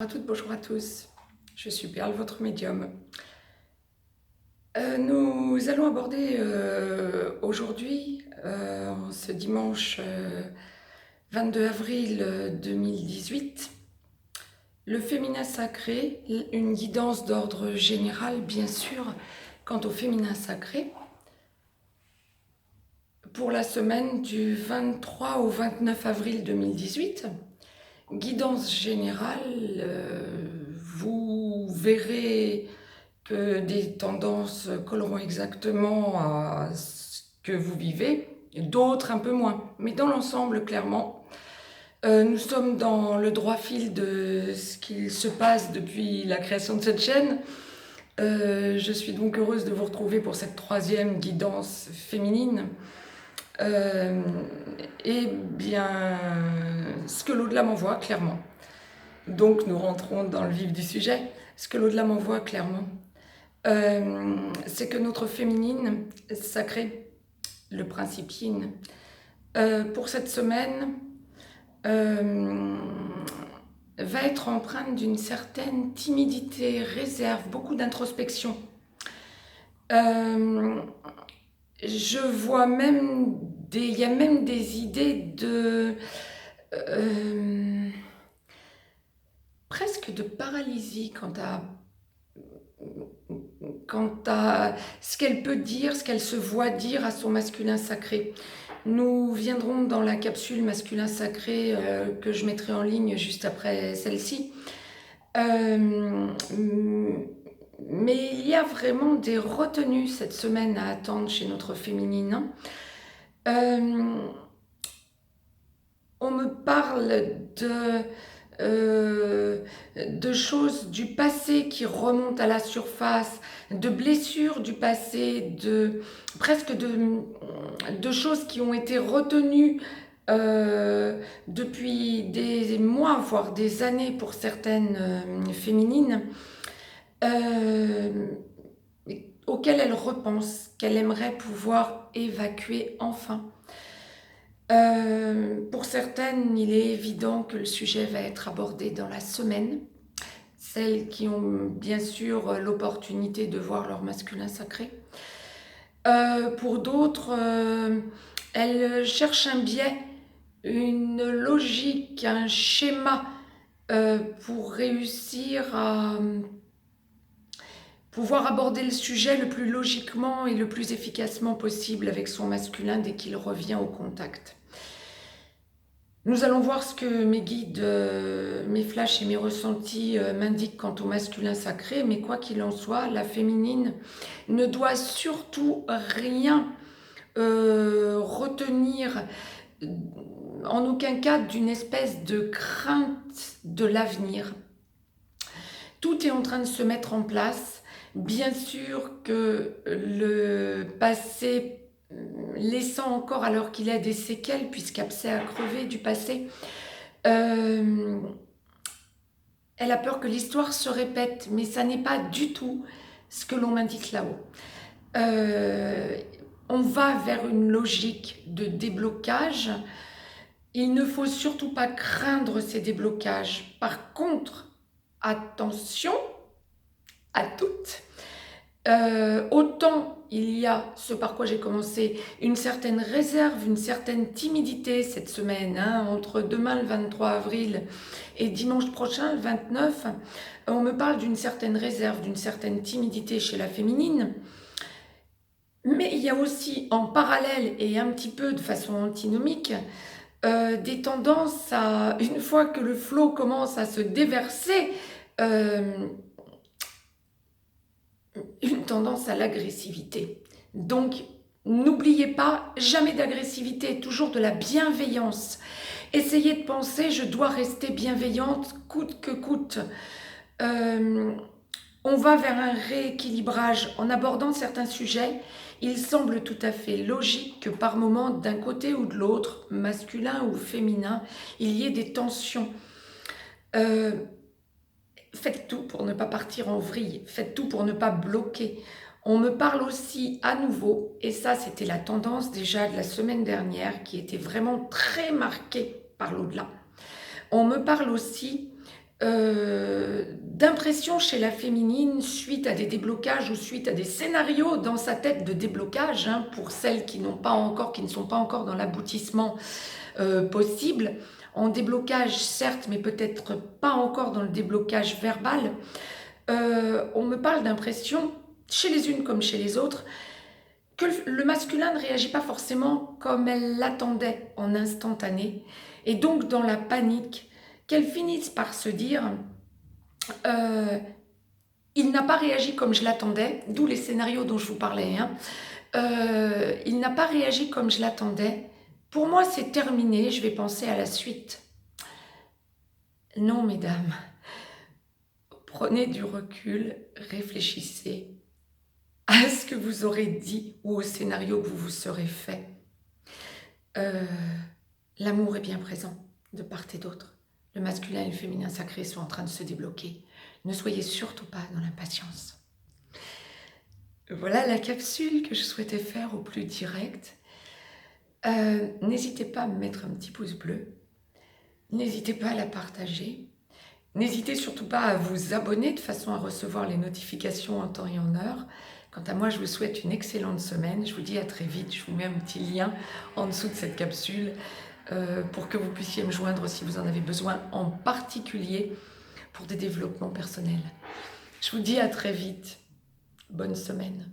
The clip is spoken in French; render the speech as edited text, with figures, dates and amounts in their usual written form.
Bonjour à toutes, bonjour à tous. Je suis Perle, votre médium. Nous allons aborder aujourd'hui, ce dimanche 22 avril 2018, le féminin sacré, une guidance d'ordre général, bien sûr, quant au féminin sacré, pour la semaine du 23 au 29 avril 2018. Guidance générale, vous verrez que des tendances colleront exactement à ce que vous vivez, d'autres un peu moins. Mais dans l'ensemble, clairement, nous sommes dans le droit fil de ce qu'il se passe depuis la création de cette chaîne. Je suis donc heureuse de vous retrouver pour cette troisième guidance féminine. Et bien, ce que l'au-delà m'envoie, clairement. Donc nous rentrons dans le vif du sujet. Ce que l'au-delà m'envoie, clairement, c'est que notre féminine sacrée, le principe yin, pour cette semaine, va être empreinte d'une certaine timidité, réserve, beaucoup d'introspection. Je vois même il y a même des idées de presque de paralysie quant à ce qu'elle peut dire, ce qu'elle se voit dire à son masculin sacré. Nous viendrons dans la capsule masculin sacré que je mettrai en ligne juste après celle-ci. Mais il y a vraiment des retenues cette semaine à attendre chez notre féminine. On me parle de choses du passé qui remontent à la surface, de blessures du passé, presque de choses qui ont été retenues depuis des mois, voire des années pour certaines féminines, auxquelles elles repensent, qu'elles aimeraient pouvoir évacuer enfin. Pour certaines, il est évident que le sujet va être abordé dans la semaine. Celles qui ont bien sûr l'opportunité de voir leur masculin sacré. Pour d'autres, elles cherchent un biais, une logique, un schéma pour réussir à pouvoir aborder le sujet le plus logiquement et le plus efficacement possible avec son masculin dès qu'il revient au contact. Nous allons voir ce que mes guides, mes flashs et mes ressentis m'indiquent quant au masculin sacré, mais quoi qu'il en soit, la féminine ne doit surtout rien retenir, en aucun cas, d'une espèce de crainte de l'avenir. Tout est en train de se mettre en place. Bien sûr que le passé, laissant encore alors qu'il a des séquelles, puisqu'abcès a crevé du passé, elle a peur que l'histoire se répète, mais ça n'est pas du tout ce que l'on m'indique là-haut. On va vers une logique de déblocage. Il ne faut surtout pas craindre ces déblocages. Par contre, attention à toutes. Autant il y a ce par quoi j'ai commencé, une certaine réserve, une certaine timidité cette semaine, entre demain le 23 avril et dimanche prochain le 29, on me parle d'une certaine réserve, d'une certaine timidité chez la féminine. Mais il y a aussi en parallèle et un petit peu de façon antinomique des tendances à, une fois que le flot commence à se déverser, une tendance à l'agressivité. Donc, n'oubliez pas, jamais d'agressivité, toujours de la bienveillance. Essayez de penser, je dois rester bienveillante coûte que coûte. On va vers un rééquilibrage. En abordant certains sujets, il semble tout à fait logique que par moment, d'un côté ou de l'autre, masculin ou féminin, il y ait des tensions. Faites tout pour ne pas partir en vrille, faites tout pour ne pas bloquer. On me parle aussi à nouveau, et ça c'était la tendance déjà de la semaine dernière qui était vraiment très marquée par l'au-delà. On me parle aussi d'impression chez la féminine suite à des déblocages ou suite à des scénarios dans sa tête de déblocage, hein, pour celles qui n'ont pas encore, qui ne sont pas encore dans l'aboutissement possible, en déblocage certes, mais peut-être pas encore dans le déblocage verbal. On me parle d'impression, chez les unes comme chez les autres, que le masculin ne réagit pas forcément comme elle l'attendait en instantané, et donc dans la panique, qu'elles finissent par se dire il n'a pas réagi comme je l'attendais, d'où les scénarios dont je vous parlais, hein. Il n'a pas réagi comme je l'attendais, pour moi c'est terminé, je vais penser à la suite. Non mesdames, prenez du recul, réfléchissez à ce que vous aurez dit ou au scénario que vous vous serez fait. L'amour est bien présent de part et d'autre. Le masculin et le féminin sacré sont en train de se débloquer. Ne soyez surtout pas dans l'impatience. Voilà la capsule que je souhaitais faire au plus direct. N'hésitez pas à me mettre un petit pouce bleu. N'hésitez pas à la partager. N'hésitez surtout pas à vous abonner de façon à recevoir les notifications en temps et en heure. Quant à moi, je vous souhaite une excellente semaine. Je vous dis à très vite. Je vous mets un petit lien en dessous de cette capsule pour que vous puissiez me joindre si vous en avez besoin, en particulier pour des développements personnels. Je vous dis à très vite. Bonne semaine.